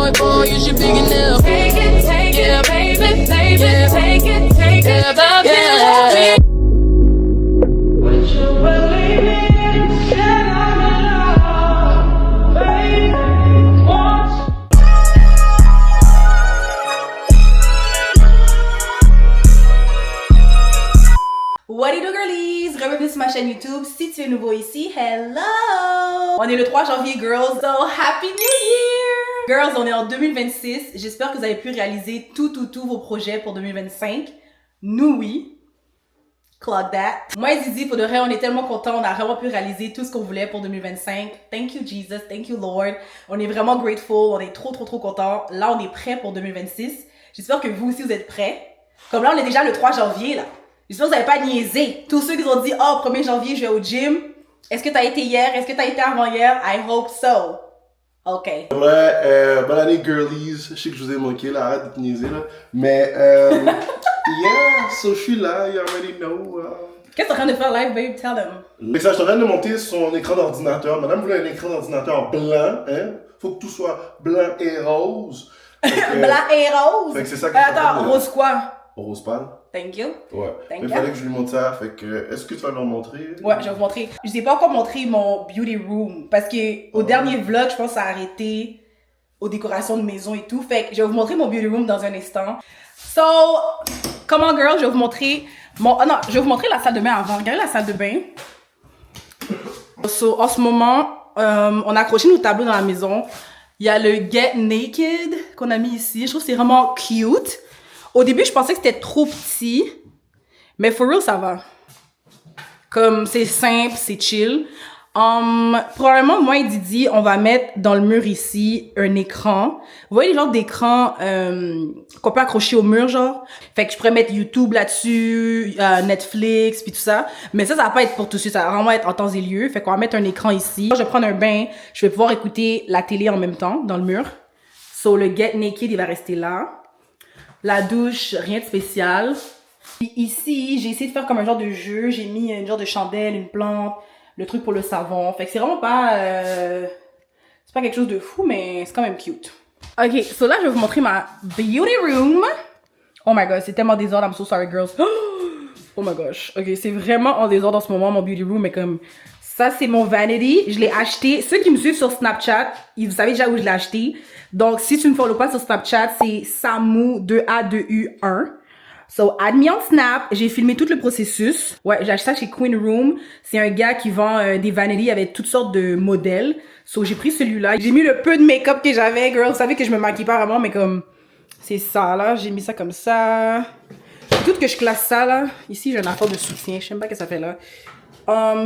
boy, boy, you should big enough. Take it, yeah, baby, baby, yeah. Take it, yeah, yeah. Would you believe it? That I'm in love, baby, once. What do you do, girlies? Bienvenue sur ma chaîne YouTube. Si tu es nouveau ici, hello! On est le 3 janvier, girls, so happy new year! Girls, on est en 2026. J'espère que vous avez pu réaliser tous vos projets pour 2025. Nous, oui. Clock that. Moi et Zizi, pour de vrai, on est tellement contents. On a vraiment pu réaliser tout ce qu'on voulait pour 2025. Thank you, Jesus. Thank you, Lord. On est vraiment grateful. On est trop contents. Là, on est prêts pour 2026. J'espère que vous aussi, vous êtes prêts. Comme là, on est déjà le 3 janvier, là. J'espère que vous n'avez pas niaisé. Tous ceux qui ont dit « Oh, 1er janvier, je vais au gym. » Est-ce que tu as été hier? Est-ce que tu as été avant-hier? I hope so. OK. Ouais, bonne année, girlies. Je sais que je vous ai manqué, là, arrête de niaiser, là. Mais, yeah, so je suis là, you already know. Qu'est-ce que tu es en train de faire live, babe? Tell them. Je suis en train de monter son écran d'ordinateur. Madame voulait un écran d'ordinateur blanc, hein. Faut que tout soit blanc et rose. Blanc et rose? Fait que c'est ça que attends, rose quoi? Rose pâle. Thank you. Ouais. Thank Il you. fallait que je lui montre ça. Fait que, est-ce que tu vas leur montrer? Ouais, je vais vous montrer. Je t'ai pas encore montré mon beauty room parce que au dernier vlog, je pense que ça a arrêté aux décorations de maison et tout. Fait que je vais vous montrer mon beauty room dans un instant. So, comment girl, je vais vous montrer mon... Ah non, je vais vous montrer la salle de bain avant. Regardez la salle de bain. So, en ce moment, on a accroché nos tableaux dans la maison. Il y a le Get Naked qu'on a mis ici. Je trouve que c'est vraiment cute. Au début, je pensais que c'était trop petit, mais for real, ça va. Comme, c'est simple, c'est chill. Probablement, moi et Didi, on va mettre dans le mur ici un écran. Vous voyez les genres d'écran qu'on peut accrocher au mur, genre? Fait que je pourrais mettre YouTube là-dessus, Netflix, puis tout ça. Mais ça va pas être pour tout de suite, ça va vraiment être en temps et lieu. Fait qu'on va mettre un écran ici. Je vais prendre un bain, je vais pouvoir écouter la télé en même temps, dans le mur. So, le Get Naked, il va rester là. La douche, rien de spécial. Puis ici, j'ai essayé de faire comme un genre de jeu. J'ai mis une genre de chandelle, une plante, le truc pour le savon. Fait que c'est vraiment pas... c'est pas quelque chose de fou, mais c'est quand même cute. Ok, so là, je vais vous montrer ma beauty room. Oh my god, c'est tellement désordre. I'm so sorry, girls. Oh my gosh. Ok, c'est vraiment en désordre en ce moment, mon beauty room. Mais comme... Ça, c'est mon vanity. Je l'ai acheté. Ceux qui me suivent sur Snapchat, vous savez déjà où je l'ai acheté. Donc, si tu ne me follow pas sur Snapchat, c'est Samu 2A2U1. So, add me on Snap. J'ai filmé tout le processus. Ouais, j'ai acheté ça chez Queen Room. C'est un gars qui vend des vanities avec toutes sortes de modèles. So, j'ai pris celui-là. J'ai mis le peu de make-up que j'avais, girl. Vous savez que je me maquille pas vraiment, mais comme... C'est ça, là. J'ai mis ça comme ça. Tout que je classe ça, là. Ici, j'ai une affaire de soutien. Je sais même pas ce que ça fait, là.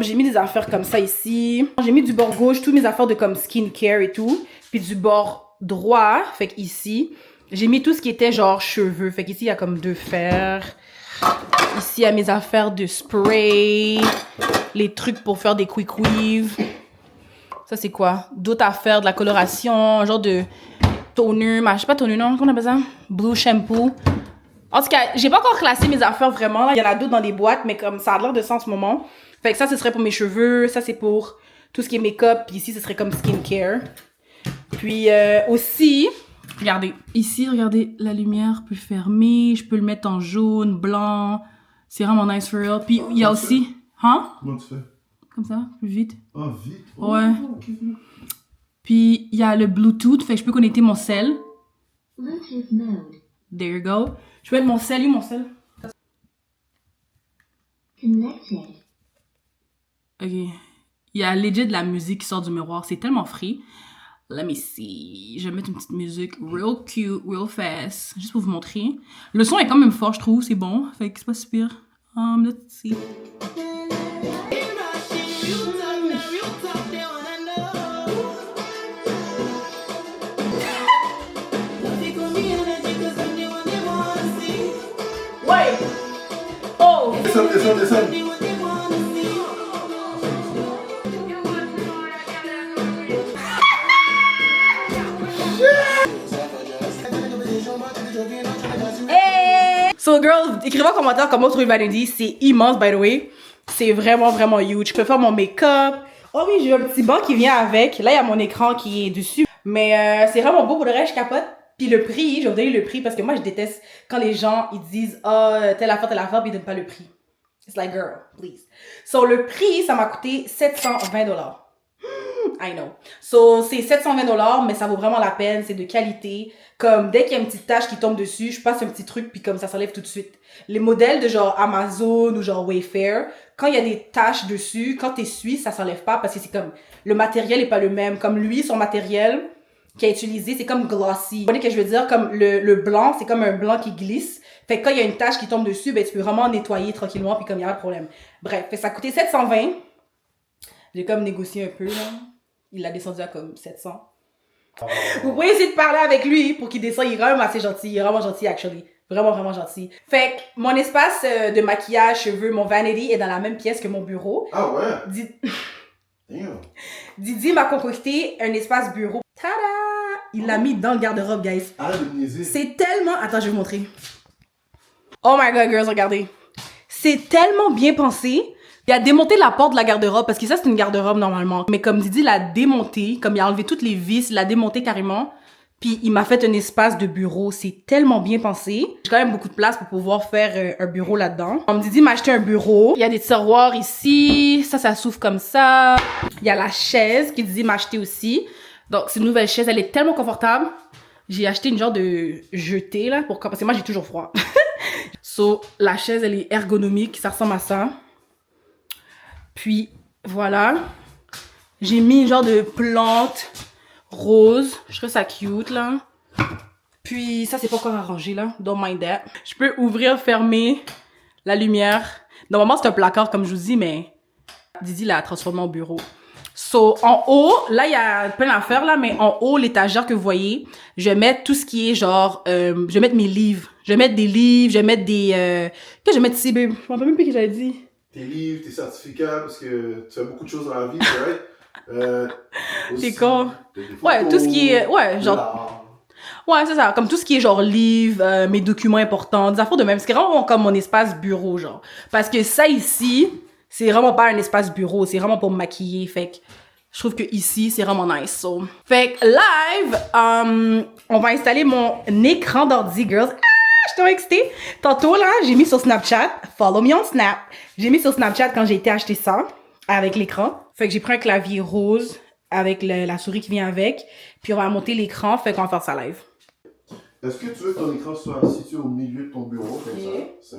J'ai mis des affaires comme ça ici. J'ai mis du bord gauche, toutes mes affaires de comme skincare et tout. Puis du bord droit, fait qu'ici, j'ai mis tout ce qui était genre cheveux. Fait qu'ici, il y a comme 2 fers. Ici, il y a mes affaires de spray. Les trucs pour faire des quick weave. Ça, c'est quoi? D'autres affaires, de la coloration, genre de toner. Je sais pas toner, non? Comment on appelle ça? Blue shampoo. En tout cas, j'ai pas encore classé mes affaires vraiment. Là. Il y en a d'autres dans des boîtes, mais comme ça a l'air de ça en ce moment. Fait que ça, ce serait pour mes cheveux. Ça, c'est pour tout ce qui est make-up. Puis ici, ce serait comme skincare. Puis aussi, regardez. Ici, regardez, la lumière peut fermer. Je peux le mettre en jaune, blanc. C'est vraiment nice for real. Puis il y a aussi... Hein? Comment tu fais? Comme ça, plus vite. Ah, vite? Ouais. Oh, okay. Puis il y a le Bluetooth. Fait que je peux connecter mon cell. Bluetooth mode. There you go. Je peux mettre mon cell. Où mon cell? Connected. Ok. Il y a legit de la musique qui sort du miroir. C'est tellement free. Let me see. Je vais mettre une petite musique real cute, real fast. Juste pour vous montrer. Le son est quand même fort, je trouve. C'est bon. Fait que c'est pas si pire. Let's see. Ouais. Oh. Descends. So girls, écrivez en commentaire comment vous trouvez Vanity. C'est immense, by the way. C'est vraiment huge. Je peux faire mon make-up. Oh oui, j'ai un petit banc qui vient avec. Là, il y a mon écran qui est dessus. Mais c'est vraiment beau pour le reste, je capote. Puis le prix, je vais vous donner le prix parce que moi, je déteste quand les gens, ils disent « Ah, telle affaire, puis ils donnent pas le prix. » It's like, girl, please. So, le prix, ça m'a coûté 720 $. I know. So, c'est 720 $, mais ça vaut vraiment la peine. C'est de qualité. Comme, dès qu'il y a une petite tache qui tombe dessus, je passe un petit truc, puis comme ça s'enlève tout de suite. Les modèles de genre Amazon ou genre Wayfair, quand il y a des taches dessus, quand t'essuies, ça s'enlève pas parce que c'est comme, le matériel est pas le même. Comme lui, son matériel qu'il a utilisé, c'est comme glossy. Vous voyez ce que je veux dire? Comme le blanc, c'est comme un blanc qui glisse. Fait que quand il y a une tache qui tombe dessus, ben, tu peux vraiment nettoyer tranquillement, puis comme il y a pas de problème. Bref, fait que ça a coûté 720. J'ai comme négocié un peu, là. Il l'a descendu à comme 700. Vous pouvez essayer de parler avec lui pour qu'il descende. Il est vraiment assez gentil. Il est vraiment gentil, actually. Vraiment, vraiment gentil. Fait que mon espace de maquillage, cheveux, mon vanity est dans la même pièce que mon bureau. Ah ouais? Damn. Didi m'a concocté un espace bureau. Tada! Il l'a mis dans le garde-robe, guys. Arrête de me niaiser. C'est tellement... Attends, je vais vous montrer. Oh my god, girls, regardez. C'est tellement bien pensé. Il a démonté la porte de la garde-robe, parce que ça, c'est une garde-robe normalement. Mais comme Didi l'a démonté, comme il a enlevé toutes les vis, il l'a démonté carrément. Puis il m'a fait un espace de bureau. C'est tellement bien pensé. J'ai quand même beaucoup de place pour pouvoir faire un bureau là-dedans. Comme Didi m'a acheté un bureau. Il y a des tiroirs ici. Ça s'ouvre comme ça. Il y a la chaise que Didi m'a acheté aussi. Donc, c'est une nouvelle chaise. Elle est tellement confortable. J'ai acheté une genre de jetée, là, parce que moi, j'ai toujours froid. So, la chaise, elle est ergonomique. Ça ressemble à ça. Puis, voilà. J'ai mis une genre de plante rose. Je trouve ça cute, là. Puis, ça, c'est pas encore arrangé, là. Don't mind that. Je peux ouvrir, fermer la lumière. Normalement, c'est un placard, comme je vous dis, mais Didi l'a transformé en bureau. So, en haut, là, il y a plein d'affaires, là, mais en haut, l'étagère que vous voyez, je vais mettre tout ce qui est genre, je vais mettre mes livres. Je vais mettre des livres, je vais mettre des, qu'est-ce que je vais mettre ici, babe? Je m'en rappelle même plus ce que j'avais dit. Tes livres, tes certificats, parce que tu fais beaucoup de choses dans la vie, right? C'est con. Ouais, tout ce qui est, ouais, genre, ouais, c'est ça, comme tout ce qui est genre livres, mes documents importants, des affaires de même. C'est vraiment comme mon espace bureau, genre. Parce que ça ici, c'est vraiment pas un espace bureau, c'est vraiment pour me maquiller, fait que je trouve que ici, c'est vraiment nice, so. Fait que live, on va installer mon écran d'ordi, girls. Ah, je suis trop excitée. Tantôt, là, j'ai mis sur Snapchat, follow me on Snap. J'ai mis sur Snapchat quand j'ai été acheter ça, avec l'écran. Fait que j'ai pris un clavier rose, avec la souris qui vient avec, puis on va monter l'écran, fait qu'on va faire ça live. Est-ce que tu veux que ton écran soit situé au milieu de ton bureau, comme ça?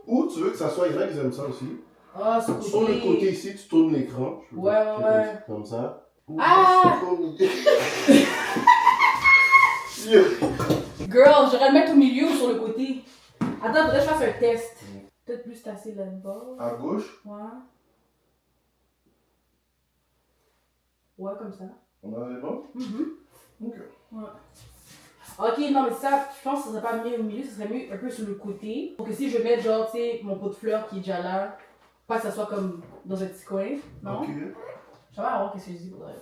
Ou tu veux que ça soit Greg, ils aiment ça aussi? Ah, c'est Sur le côté ici, tu tournes l'écran. Ouais. Comme ça. Ah! Girl, j'aurais le mettre au milieu ou sur le côté. Attends, faudrait que je fasse un test. Peut-être plus tasser là-bas. À gauche? Ouais. Ouais, comme ça. On en est bon? Ok. Ouais. Ok, non, mais ça, je pense que ça serait pas mieux au milieu, ça serait mieux un peu sur le côté. Pour que si je mets genre, tu sais, mon pot de fleurs qui est déjà là, pas que ça soit comme dans un petit coin, non? Ok. Je vais voir qu'est-ce que je dis pour vrai.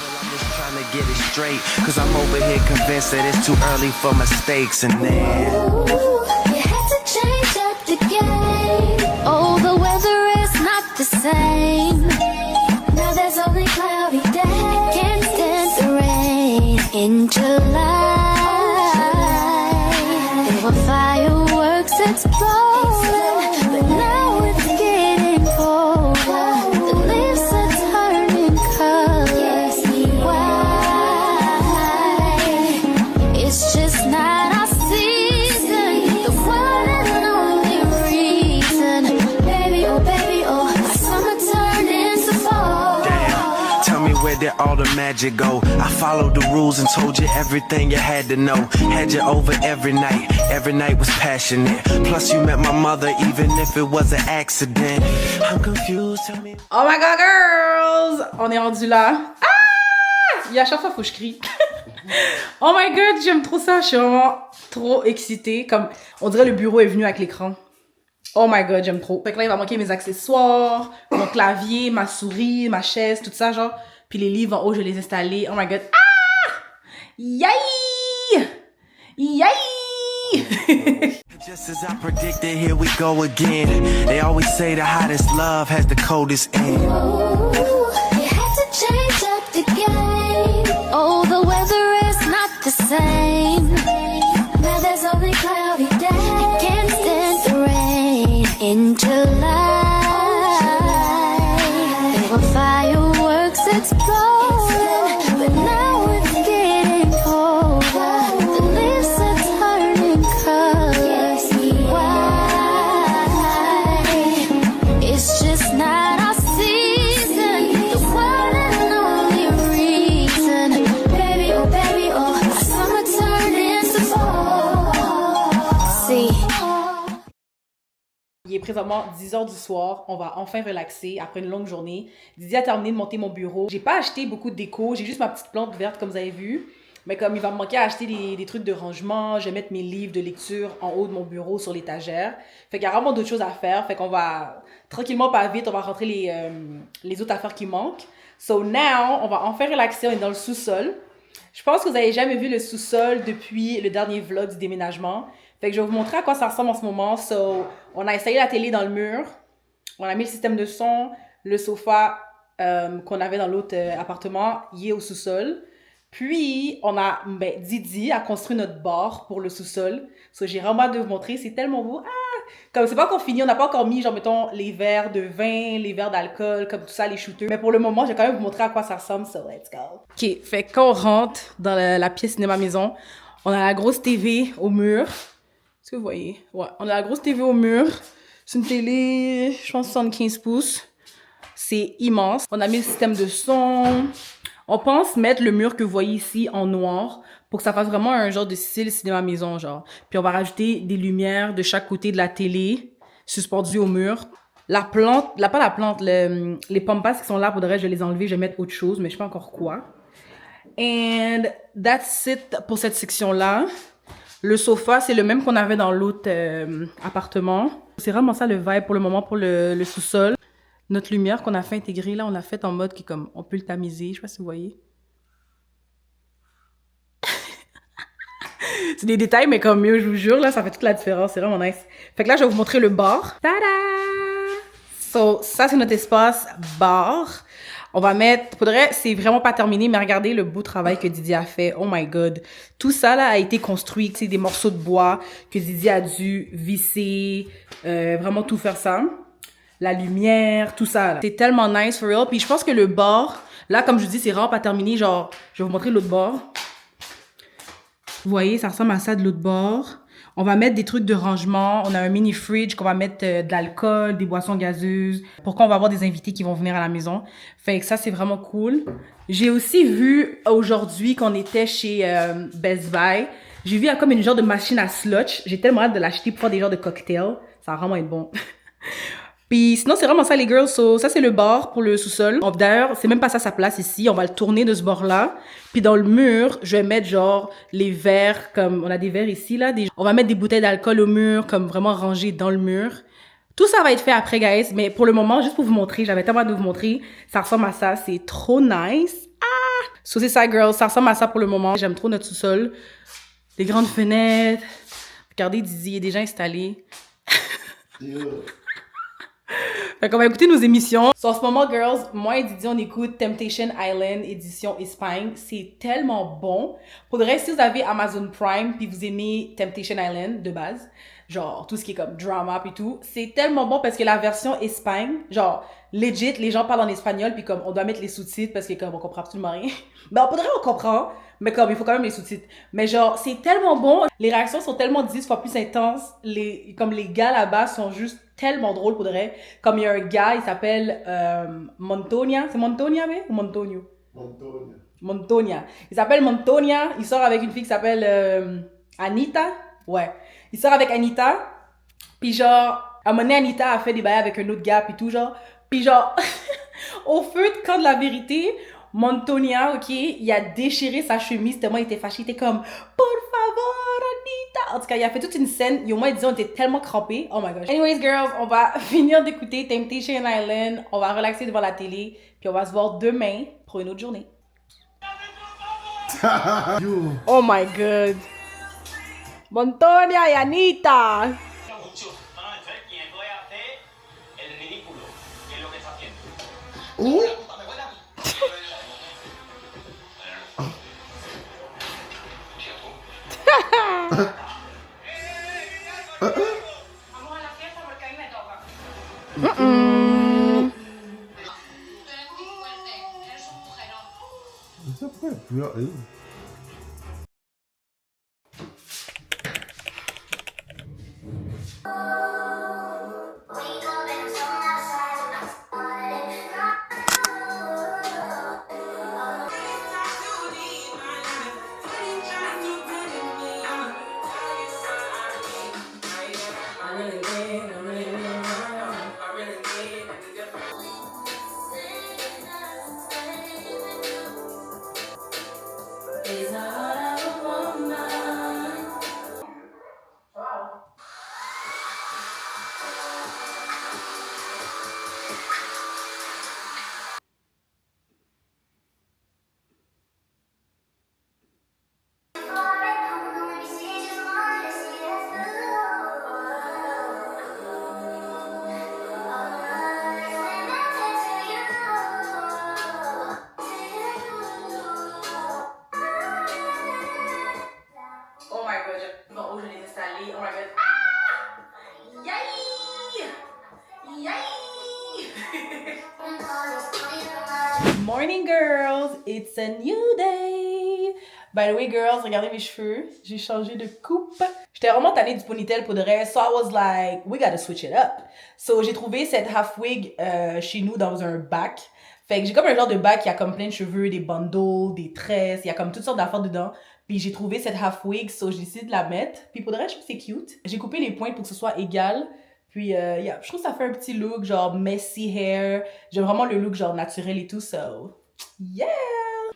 I'm just trying to get it straight, cause I'm over here convinced that it's too early for mistakes, and then You had to change up the game. Oh, the weather is not the same. Now there's only cloudy days. Can't stand the rain in July. There were fireworks exploding, but now it's getting colder. The leaves are turning colors. Why? It's just not our season. The one and only reason. Baby, oh, our summer turned into fall. tell me where did all the magic go? I followed the rules and told you everything you had to know. Had you over every night was passionate. Plus you met my mother even if it was an accident. I'm confused, tell me. Oh my god, girls! On est rendu là. Ah! Il y a à chaque fois, faut que je crie. Oh my god, j'aime trop ça. Je suis vraiment trop excitée. Comme, on dirait le bureau est venu avec l'écran. Oh my god, j'aime trop. Fait que là, il va manquer mes accessoires, mon clavier, ma souris, ma chaise, tout ça, genre. Puis les livres en haut, je vais les installer. Oh my god. Ah! Yay! Yay! Just as I predicted, here we go again. They always say the hottest love has the coldest end. Ooh, you had to change up the game. Oh, the weather is not the same. Now there's only cloudy days. Can't stand the rain in July. There were fireworks exploding, but now it's getting colder. The leaves are turning colors. Why? It's just not our season. The one and only reason. Baby, oh, summer turned into fall. See. Il est présentement 10h du soir. On va enfin relaxer après une longue journée. Didi a terminé de monter mon bureau. J'ai pas acheté beaucoup de déco. J'ai juste ma petite plante verte comme vous avez vu. Mais comme il va me manquer à acheter des trucs de rangement, je vais mettre mes livres de lecture en haut de mon bureau sur l'étagère. Fait qu'il y a vraiment d'autres choses à faire. Fait qu'on va tranquillement, pas vite, on va rentrer les autres affaires qui manquent. So now, on va enfin relaxer. On est dans le sous-sol. Je pense que vous avez jamais vu le sous-sol depuis le dernier vlog du déménagement. Fait que je vais vous montrer à quoi ça ressemble en ce moment. So, on a installé la télé dans le mur. On a mis le système de son. Le sofa qu'on avait dans l'autre appartement, il est au sous-sol. Puis, Didi a construit notre bar pour le sous-sol. So, j'ai vraiment hâte de vous montrer. C'est tellement beau. Ah! Comme c'est pas encore fini, on n'a pas encore mis, genre, mettons, les verres de vin, les verres d'alcool, comme tout ça, les shooters. Mais pour le moment, je vais quand même vous montrer à quoi ça ressemble. So, let's go. OK. Fait que quand on rentre dans la pièce cinéma maison, on a la grosse TV au mur. Est-ce que vous voyez? Ouais. On a la grosse TV au mur. C'est une télé, je pense, 75 pouces. C'est immense. On a mis le système de son. On pense mettre le mur que vous voyez ici en noir pour que ça fasse vraiment un genre de style cinéma maison, genre. Puis on va rajouter des lumières de chaque côté de la télé suspendues au mur. La plante, les pampas qui sont là, je vais les enlever, je vais mettre autre chose, mais je sais pas encore quoi. And that's it pour cette section-là. Le sofa, c'est le même qu'on avait dans l'autre appartement. C'est vraiment ça le vibe pour le moment pour le sous-sol. Notre lumière qu'on a fait intégrer, là, on l'a fait en mode qui comme, on peut le tamiser. Je sais pas si vous voyez. C'est des détails, mais comme mieux, je vous jure, là, ça fait toute la différence. C'est vraiment nice. Fait que là, je vais vous montrer le bar. Tada! So, ça, c'est notre espace bar. On va mettre, faudrait, c'est vraiment pas terminé, mais regardez le beau travail que Didi a fait. Oh my god. Tout ça, là, a été construit. C'est des morceaux de bois que Didi a dû visser, vraiment tout faire ça. La lumière, tout ça, là. C'est tellement nice, for real. Puis je pense que le bar, là, comme je vous dis, c'est vraiment pas terminé. Genre, je vais vous montrer l'autre bord. Vous voyez, ça ressemble à ça de l'autre bord. On va mettre des trucs de rangement. On a un mini fridge qu'on va mettre de l'alcool, des boissons gazeuses. Pourquoi on va avoir des invités qui vont venir à la maison. Fait que ça, c'est vraiment cool. J'ai aussi vu aujourd'hui qu'on était chez Best Buy. J'ai vu il y a comme une genre de machine à slotch. J'ai tellement hâte de l'acheter pour faire des genres de cocktails. Ça va vraiment être bon. Puis sinon, c'est vraiment ça, les girls. So, ça, c'est le bar pour le sous-sol. D'ailleurs, c'est même pas ça sa place ici. On va le tourner de ce bord-là. Puis dans le mur, je vais mettre genre les verres, comme on a des verres ici, là. On va mettre des bouteilles d'alcool au mur, comme vraiment rangées dans le mur. Tout ça va être fait après, guys. Mais pour le moment, juste pour vous montrer, j'avais tellement hâte de vous montrer. Ça ressemble à ça. C'est trop nice. Ah! So, c'est ça, girls. Ça ressemble à ça pour le moment. J'aime trop notre sous-sol. Des grandes fenêtres. Regardez, Didi, il est déjà installé. Fait qu'on va écouter nos émissions. So, en ce moment, girls, moi et Didi, on écoute Temptation Island, édition Espagne. C'est tellement bon. Pour le reste, si vous avez Amazon Prime puis vous aimez Temptation Island de base, genre tout ce qui est comme drama puis tout, c'est tellement bon parce que la version Espagne, genre legit, les gens parlent en espagnol puis comme on doit mettre les sous-titres parce que comme on comprend absolument rien. Ben, pour le reste, on comprend. Mais comme, il faut quand même les sous-titres. Mais genre, c'est tellement bon. Les réactions sont tellement 10 fois plus intenses. Comme les gars là-bas sont juste tellement drôles pour de vrai. Comme il y a un gars, il s'appelle Montonia. C'est Montonia, mais? Ou Montonio? Montonia. Montonia. Il s'appelle Montonia. Il sort avec une fille qui s'appelle Anita. Ouais. Il sort avec Anita. Puis genre, à un moment donné, Anita a fait des bails avec un autre gars puis tout, genre. Puis genre, au feu de camp de la vérité, Montonia, ok, il a déchiré sa chemise tellement il était fâché. Il était comme, por favor, Anita. En tout cas, il a fait toute une scène. Et au moins, disons, on était tellement crampés. Oh my gosh. Anyways, girls, on va finir d'écouter Temptation Island. On va relaxer devant la télé. Puis on va se voir demain pour une autre journée. Oh my god. Montonia y Anita. muchos van a ver quién puede hacer el ridículo, que es lo que está haciendo. Vamos a la fiesta porque a mí me toca. Tú eres muy fuerte, eres un mujerón. Ça pourrait pleurer. Oh my god, je vais installer. Oh my god. Ah! Yay! Morning girls, it's a new day. By the way girls, regardez mes cheveux. J'ai changé de coupe. J'étais vraiment tannée du ponytail pour de vrai. So I was like, we gotta switch it up. So j'ai trouvé cette half wig chez nous dans un bac. Fait que j'ai comme un genre de bac qui a comme plein de cheveux, des bundles, des tresses, il y a comme toutes sortes d'affaires dedans. Puis j'ai trouvé cette half wig, so j'ai décidé de la mettre. Puis pour de vrai, je trouve que c'est cute. J'ai coupé les pointes pour que ce soit égal. Puis yeah, je trouve que ça fait un petit look genre messy hair. J'aime vraiment le look genre naturel et tout, so yeah!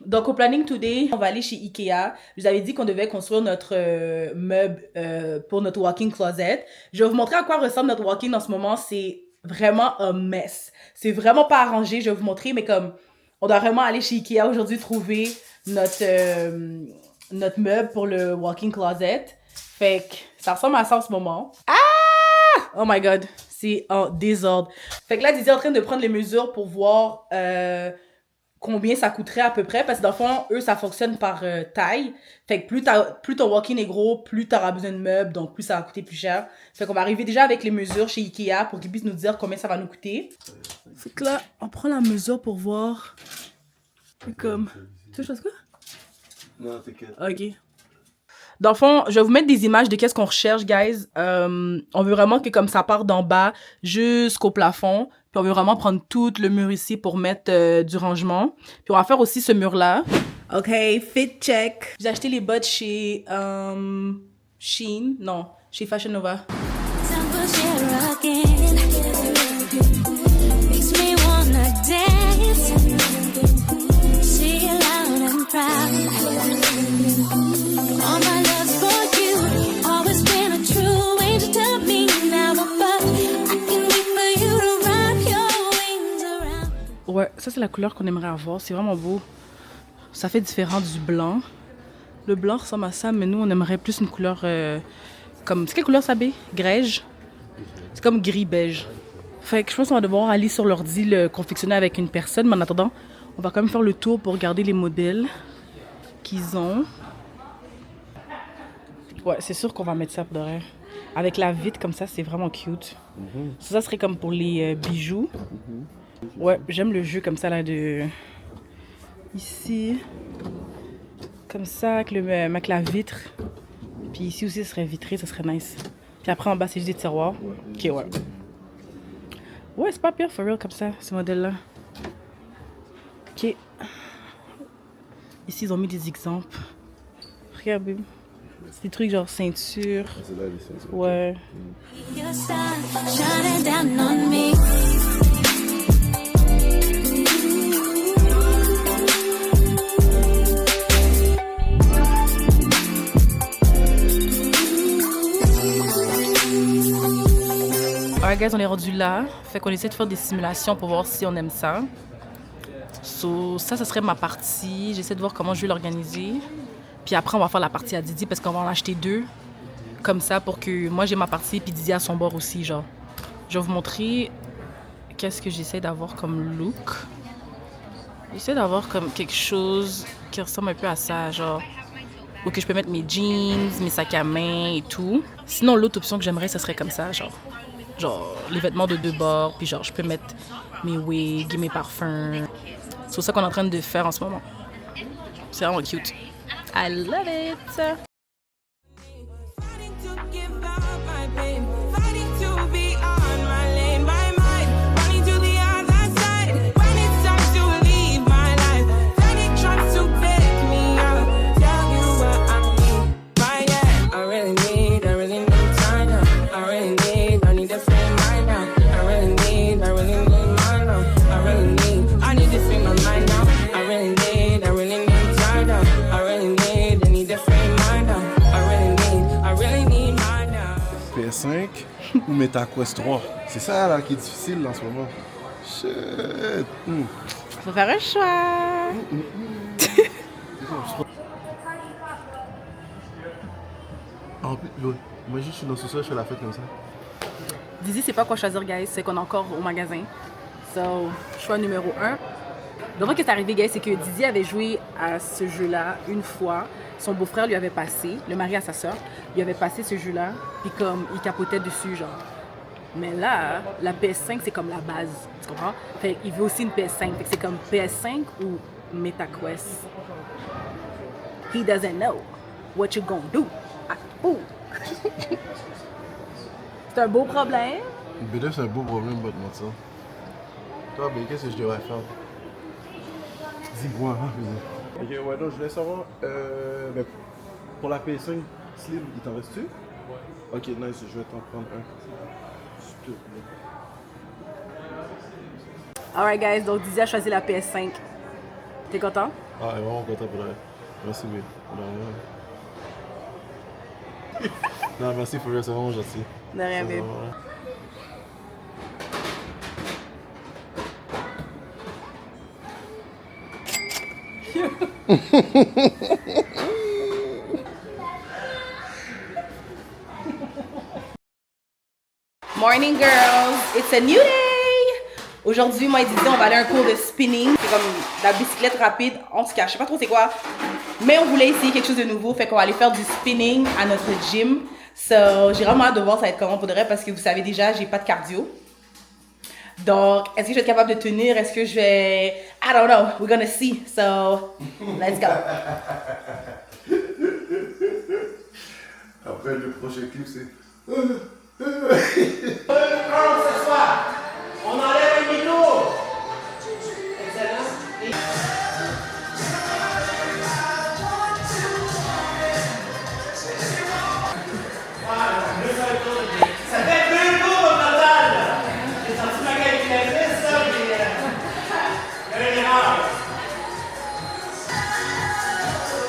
Donc au planning today, on va aller chez Ikea. Je vous avais dit qu'on devait construire notre meuble pour notre walk-in closet. Je vais vous montrer à quoi ressemble notre walk-in en ce moment. C'est vraiment un mess. C'est vraiment pas arrangé, je vais vous montrer, mais comme on doit vraiment aller chez Ikea aujourd'hui trouver notre meuble pour le walk-in closet. Fait que ça ressemble à ça en ce moment. Ah! Oh my god, c'est en désordre. Fait que là, Didi est en train de prendre les mesures pour voir combien ça coûterait à peu près. Parce que dans le fond, eux, ça fonctionne par taille. Fait que plus ton walk-in est gros, plus t'auras besoin de meubles, donc plus ça va coûter plus cher. Fait qu'on va arriver déjà avec les mesures chez Ikea pour qu'ils puissent nous dire combien ça va nous coûter. Fait que là, on prend la mesure pour voir. Comme... Tu veux quoi? Non, t'inquiète. Ok. Dans le fond, je vais vous mettre des images de qu'est-ce qu'on recherche, guys. On veut vraiment que comme ça part d'en bas jusqu'au plafond. Puis on veut vraiment prendre tout le mur ici pour mettre du rangement. Puis on va faire aussi ce mur-là. Ok, fit check. J'ai acheté les bottes chez Shein. Non, chez Fashion Nova. Makes me wanna dance. See you loud and proud. All my love's for you. Always been a true angel to me. Now above, I can wait for you to wrap your wings around. Ouais, ça c'est la couleur qu'on aimerait avoir. C'est vraiment beau. Ça fait différent du blanc. Le blanc ressemble à ça, mais nous on aimerait plus une couleur comme... C'est quelle couleur ça, B? Grège? C'est comme gris-beige. Fait que je pense qu'on va devoir aller sur l'ordi le confectionner avec une personne, mais en attendant, on va quand même faire le tour pour regarder les modèles qu'ils ont. Ouais, c'est sûr qu'on va mettre ça pour de vrai. Avec la vitre comme ça, c'est vraiment cute. Ça serait comme pour les bijoux. Ouais, j'aime le jeu comme ça là de... Ici. Comme ça, avec la vitre. Puis ici aussi, ça serait vitré, ça serait nice. Puis après, en bas, c'est juste des tiroirs. Ok, ouais. Ouais, c'est pas pire, for real, comme ça, ce modèle-là. Ok. Ici, ils ont mis des exemples. Regarde, babe. C'est des trucs genre ceinture. C'est là les ceintures. Ouais. Your star shining down on me. Alright guys, on est rendu là. Fait qu'on essaie de faire des simulations pour voir si on aime ça. So, ça serait ma partie. J'essaie de voir comment je vais l'organiser. Puis après, on va faire la partie à Didi parce qu'on va en acheter deux. comme ça pour que moi j'ai ma partie puis Didier a son bord aussi, genre. Je vais vous montrer qu'est-ce que j'essaie d'avoir comme look. J'essaie d'avoir comme quelque chose qui ressemble un peu à ça, genre où que je peux mettre mes jeans, mes sacs à main et tout. Sinon, l'autre option que j'aimerais, ça serait comme ça, genre les vêtements de deux bords, puis genre je peux mettre mes wigs et mes parfums. C'est ça qu'on est en train de faire en ce moment. C'est vraiment cute. I love it! Fighting to give up my pain, fighting to be on my lane, my mind running to the other side. When it's time to leave my life, then it tries to pick me up. Tell you what I need, my yeah. I really need time now. I need to free my now. I really need my now. I need to free my mind now. I really need time now. I need to free my now. I really need my now. PS5 ou MetaQuest 3? C'est ça là qui est difficile en ce moment. Shit. Faut faire un choix! En plus, moi juste je suis dans ce soir, je fais la fête comme ça. Dizzy, c'est pas quoi choisir, guys. C'est qu'on est encore au magasin. So, choix numéro 1. Donc, ce qui est arrivé, guys, c'est que Dizzy avait joué à ce jeu-là une fois. Son beau-frère lui avait passé, le mari à sa soeur, lui avait passé ce jeu-là, puis comme il capotait dessus, genre. Mais là, la PS5, c'est comme la base, tu comprends? Fait qu'il veut aussi une PS5. Fait que c'est comme PS5 ou MetaQuest. He doesn't know what you gonna do. Ah, ouh. C'est un beau problème. BD c'est un beau problème, pas de mentir. Toi, mais qu'est-ce que je devrais faire? Dis-moi, hein, ok, ouais, donc je voulais savoir, mais pour la PS5 Slim, il t'en reste-tu? Ouais. Ok, nice, je vais t'en prendre un. S'il te plaît. Alright, guys, donc Dizzy a choisi la PS5. T'es content? Ah, elle est vraiment content pour la. Merci, oui. Non, merci pour c'est vraiment gentil. De rien, C'est babe. vraiment- Morning, girls! It's a new day! Aujourd'hui, moi et Dizzy, on va aller à un cours de spinning. C'est comme la bicyclette rapide. En tout cas, je sais pas trop c'est quoi. Mais on voulait essayer quelque chose de nouveau. Fait qu'on va aller faire du spinning à notre gym. So, j'ai vraiment hâte de voir ça va être comment pour de vrai parce que vous savez déjà, j'ai pas de cardio. Donc, est-ce que je vais être capable de tenir? Est-ce que je vais... I don't know. We're gonna see. So, let's go. Après, le prochain clip, c'est. On enlève le micro. Ça fait 2 tours au total. J'ai senti ma calculatrice, ça, mais il y avait une erreur.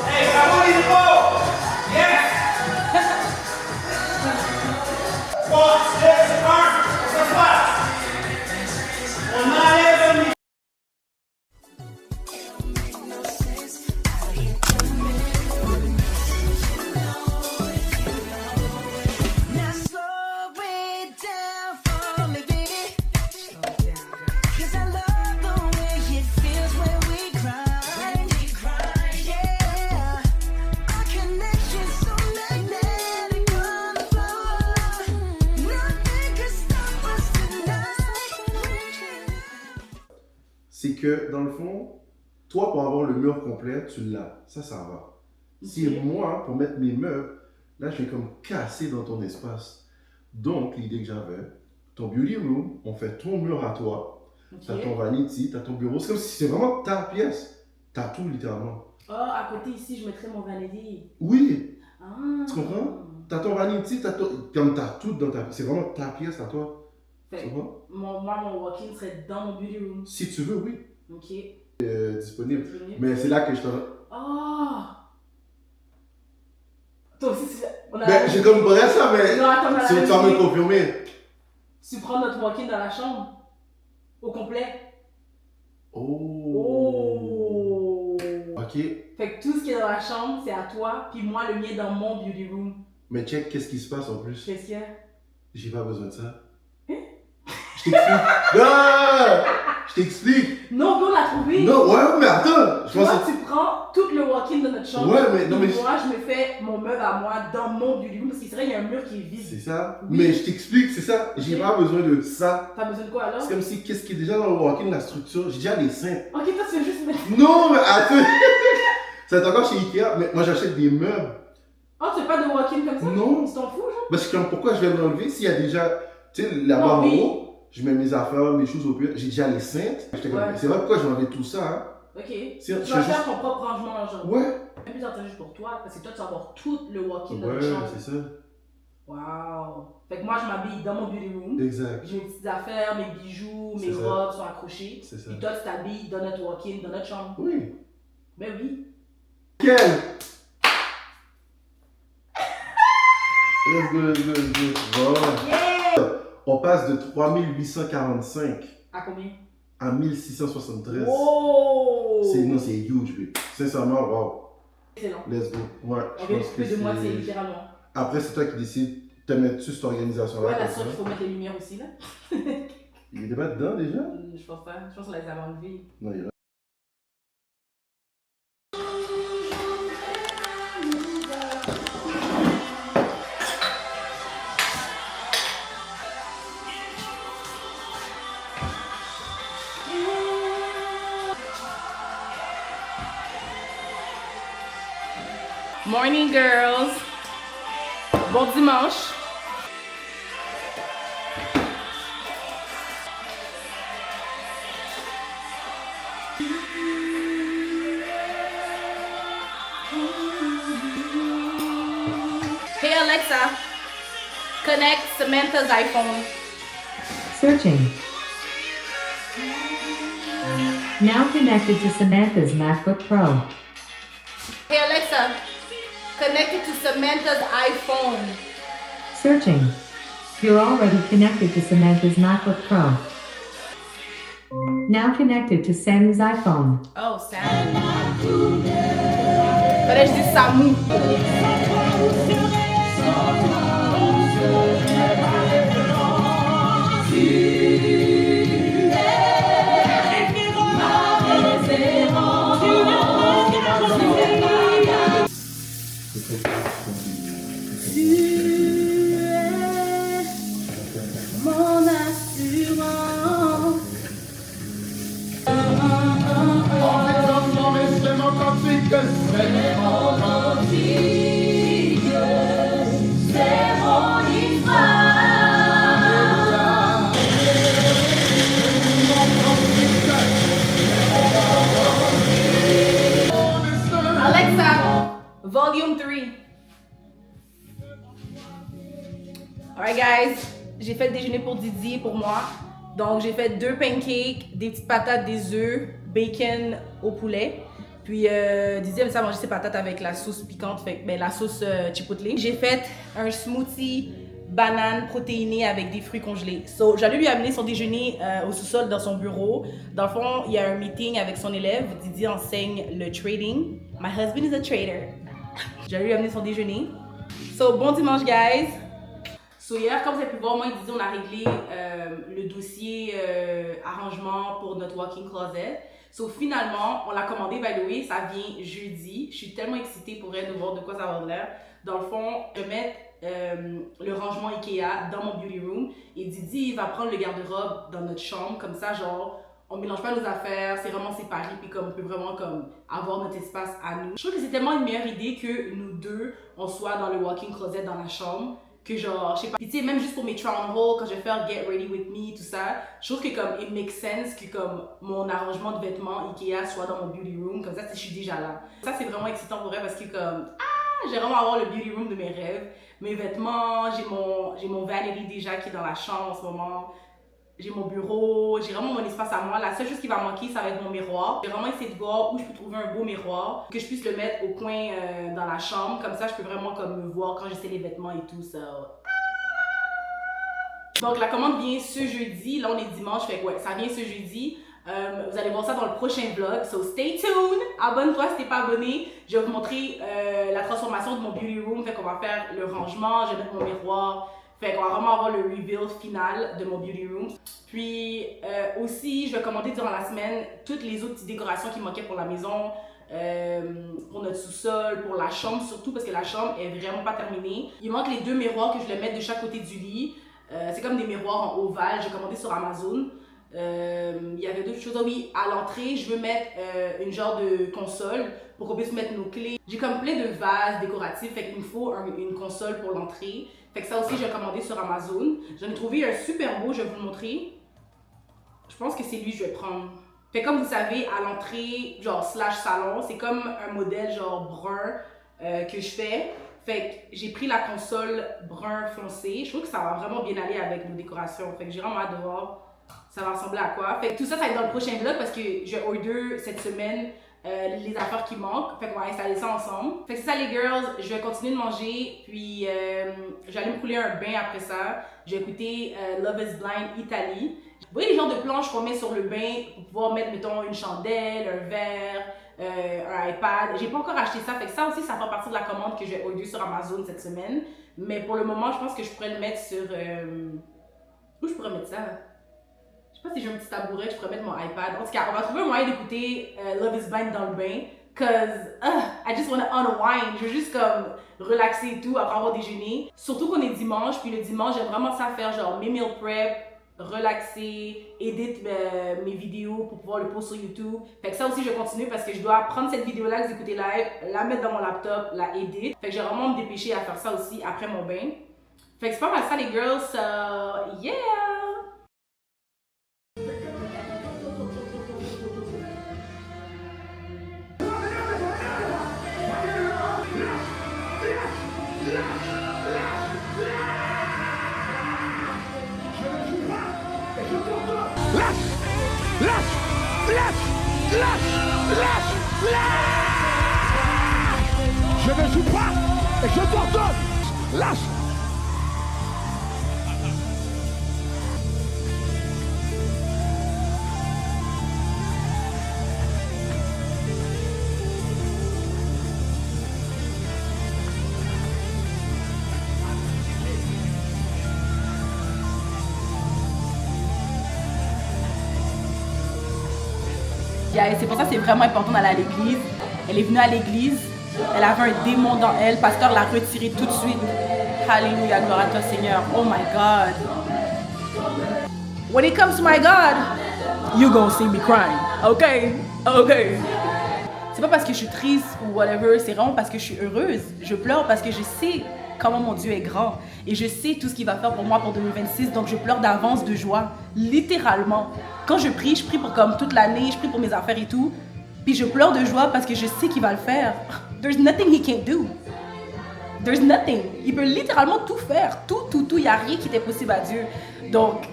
Hey, bravo les épaules! Yes! 3, 2, 1, on s'assoit! On enlève le micro. Now slow it down for me, baby. 'Cause I love the way it feels when we cry. Yeah, our connection's so magnetic on the floor. Nothing can stop us tonight. C'est que, dans le fond, toi, pour avoir le mur complet, tu l'as. Ça va. Si moi, pour mettre mes meubles, là, je vais comme casser dans ton espace. Donc, l'idée que j'avais, ton beauty room, on fait ton mur à toi. T'as ton vanity, t'as ton bureau. C'est comme si c'est vraiment ta pièce. T'as tout, littéralement. Oh, à côté ici, je mettrais mon vanity. Oui, Ah. tu comprends? T'as ton vanity, comme t'as tout dans ta pièce. C'est vraiment ta pièce à toi. Fait, Tu vois? mon walk-in serait dans mon beauty room. Si tu veux, oui. Ok. Disponible. Disponible. Mais c'est là que je te... Oh! Toi aussi, on a... Ben, j'ai comme pas ça, mais... Non, attends, on a la Tu même vas me idée. confirmer. Tu prends notre walk-in dans la chambre. Au complet. Oh. Oh! Ok. Fait que tout ce qui est dans la chambre, c'est à toi. Puis moi, le mien dans mon beauty room. Mais check, qu'est-ce qui se passe en plus? Qu'est-ce qu'il y a? J'ai pas besoin de ça. Je t'explique. Non! Je t'explique. Non, on l'a trouvé. Non, ouais, mais attends. Je Toi, pense que... tu prends tout le walk-in de notre chambre. Ouais, mais non, mais... Moi, je me fais mon meuble à moi dans mon beauty room parce qu'il serait il y a un mur qui est vide. C'est ça. Oui. Mais je t'explique, c'est ça. J'ai Ok. pas besoin de ça. T'as besoin de quoi alors? C'est comme si, qu'est-ce qui est déjà dans le walk-in, la structure, j'ai déjà les seins. Ok, toi, tu veux juste mettre. Non, mais attends. C'est encore chez Ikea, mais moi j'achète des meubles. Oh, tu fais pas de walk-in comme ça? Non. Tu t'en fous, genre? Parce que comme, pourquoi je vais l'enlever s'il y a déjà, tu sais, là-bas Non, en oui. haut, je mets mes affaires, mes choses au pire, j'ai déjà les cintres. J'étais comme, Ouais. c'est vrai pourquoi je vais enlever tout ça, hein. Ok. C'est- Tu je vas fais faire juste- ton propre rangement, genre. Ouais. Même plus entendu juste pour toi, parce que toi, tu vas avoir tout le walk-in dans Ouais, notre chambre. c'est ça. Waouh. Fait que moi, je m'habille dans mon beauty room. Exact. J'ai mes petites affaires, mes bijoux, mes C'est ça. robes sont accrochées. C'est ça. Puis toi, tu t'habilles dans notre walk-in, dans notre chambre. Oui. Ben oui. Quel? Let's go, let's go, let's go. Voilà. Yeah! On passe de 3845 À combien? à 1673. Oh! Non, c'est huge, babe. Sincèrement, wow. Excellent. Let's go. Ouais, On je vient pense de couper de moi, c'est c'est... littéralement. Après, c'est toi qui décides de te mettre-tu cette organisation-là. Ouais, la comme seule ça. qu'il faut mettre les lumières aussi, là. Il était pas dedans déjà? Je pense pas. Je pense qu'on les avait enlevées. Non, il est là. Morning, girls. Bon dimanche. Hey Alexa, connect Samantha's iPhone. Searching. Now connected to Samantha's MacBook Pro. Hey Alexa, connected to Samantha's iPhone. Searching. You're already connected to Samantha's MacBook Pro. Now connected to Sammy's iPhone. Oh, Sam. Fallait que je dise Samu. Mon assurance. C'est mon histoire. Alexa, volume 3. Alright guys, j'ai fait le déjeuner pour Didi et pour moi. Donc j'ai fait 2 pancakes, des petites patates, des œufs, bacon au poulet. Puis Didi aime ça manger ses patates avec la sauce piquante, fait, ben, la sauce chipotle. J'ai fait un smoothie banane protéinée avec des fruits congelés. So, j'allais lui amener son déjeuner au sous-sol dans son bureau. Dans le fond, il y a un meeting avec son élève. Didi enseigne le trading. My husband is a trader. J'allais lui amener son déjeuner. So, bon dimanche, guys! So, hier, comme vous avez pu voir, moi et Didi, on a réglé le dossier arrangement pour notre walk-in closet. So, finalement, on l'a commandé, by the way, ça vient jeudi. Je suis tellement excitée pour elle de voir de quoi ça va avoir l'air. Dans le fond, je vais mettre le rangement Ikea dans mon beauty room et Didi va prendre le garde-robe dans notre chambre. Comme ça, genre, on mélange pas nos affaires, c'est vraiment séparé, puis comme on peut vraiment comme avoir notre espace à nous. Je trouve que c'est tellement une meilleure idée que nous deux, on soit dans le walk-in closet dans la chambre. Que genre, je sais pas, puis tu sais, même juste pour mes try on haul, quand je vais faire Get Ready With Me, tout ça, je trouve que comme, it makes sense que comme mon arrangement de vêtements Ikea soit dans mon beauty room, comme ça, je suis déjà là. Ça, c'est vraiment excitant pour elle parce que comme, j'ai vraiment avoir le beauty room de mes rêves. Mes vêtements, j'ai mon vanity déjà qui est dans la chambre en ce moment. J'ai mon bureau, j'ai vraiment mon espace à moi. La seule chose qui va manquer, ça va être mon miroir. J'ai vraiment essayé de voir où je peux trouver un beau miroir, que je puisse le mettre au coin dans la chambre. Comme ça, je peux vraiment comme me voir quand j'essaie les vêtements et tout ça. Donc la commande vient ce jeudi, là on est dimanche, fait que ouais, ça vient ce jeudi. Vous allez voir ça dans le prochain vlog, so stay tuned! Abonne-toi si t'es pas abonné. Je vais vous montrer la transformation de mon beauty room, fait qu'on va faire le rangement, je vais mettre mon miroir, fait qu'on va vraiment avoir le reveal final de mon beauty room. Puis aussi, je vais commander durant la semaine toutes les autres petites décorations qui manquaient pour la maison, pour notre sous-sol, pour la chambre surtout, parce que la chambre est vraiment pas terminée. Il manque les 2 miroirs que je voulais mettre de chaque côté du lit. C'est comme des miroirs en ovale, j'ai commandé sur Amazon. Il y avait d'autres choses. Ah oui, à l'entrée, je veux mettre une genre de console pour qu'on puisse mettre nos clés. J'ai comme plein de vases décoratifs, fait qu'il me faut une console pour l'entrée. Fait que ça aussi, j'ai commandé sur Amazon. J'en ai trouvé un super beau, je vais vous le montrer. Je pense que c'est lui que je vais prendre. Fait comme vous savez, à l'entrée, genre slash salon, c'est comme un modèle genre brun que je fais. Fait que j'ai pris la console brun foncé. Je trouve que ça va vraiment bien aller avec nos décorations. Fait que j'ai vraiment hâte de voir ça va ressembler à quoi. Fait que tout ça, ça va être dans le prochain vlog parce que je vais order cette semaine les affaires qui manquent. Fait qu'on va installer ça ensemble. Fait que c'est ça les girls, je vais continuer de manger. Puis j'allais me couler un bain après ça. Je vais écouter Love is Blind Italie. Vous voyez les genres de planches qu'on met sur le bain pour pouvoir mettre, mettons, une chandelle, un verre, un iPad. J'ai pas encore acheté ça, fait que ça aussi, ça fait partie de la commande que je vais order sur Amazon cette semaine. Mais pour le moment, je pense que je pourrais le mettre sur... Où je pourrais mettre ça? Je sais pas si j'ai un petit tabouret, je pourrais mettre mon iPad. En tout cas, on va trouver un moyen d'écouter Love is Blind dans le bain. Cause I just wanna unwind. Je veux juste comme relaxer et tout après avoir déjeuné. Surtout qu'on est dimanche, puis le dimanche, j'aime vraiment ça faire genre mes meal prep, relaxer, edit mes vidéos pour pouvoir le poster sur YouTube. Fait que ça aussi, je vais continuer parce que je dois prendre cette vidéo-là que vous écoutez live, la mettre dans mon laptop, la edit. Fait que je vais vraiment me dépêcher à faire ça aussi après mon bain. Fait que c'est pas mal ça les girls, so yeah! Je ne joue pas et je t'ordonne. Lâche. C'est pour ça que c'est vraiment important d'aller à l'église. Elle est venue à l'église, elle avait un démon dans elle, le pasteur l'a retiré tout de suite. Alléluia, gloire à toi Seigneur. Oh my God. When it comes to my God, you gonna see me crying. Okay? Okay. C'est pas parce que je suis triste ou whatever, c'est vraiment parce que je suis heureuse. Je pleure parce que je sais comment mon Dieu est grand. Et je sais tout ce qu'il va faire pour moi pour 2026. Donc je pleure d'avance de joie. Littéralement. Quand je prie pour comme toute l'année. Je prie pour mes affaires et tout. Puis je pleure de joie parce que je sais qu'il va le faire. There's nothing he can't do. There's nothing. Il peut littéralement tout faire. Tout. Il n'y a rien qui est impossible à Dieu. Donc,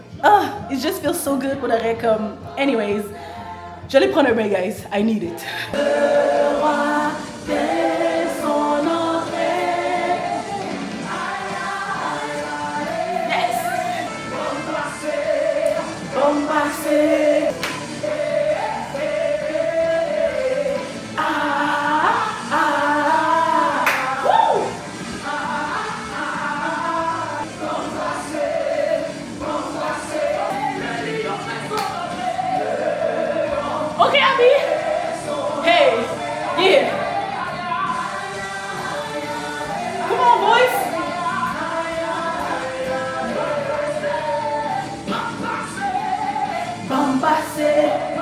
it just feels so good pour l'arrêt comme... Anyways, j'allais prendre un bain, guys. I need it. Le roi dès son entrée. Yes! Bombasé. Okay, Abby. Hey, yeah. Come on, boys. Bombasé.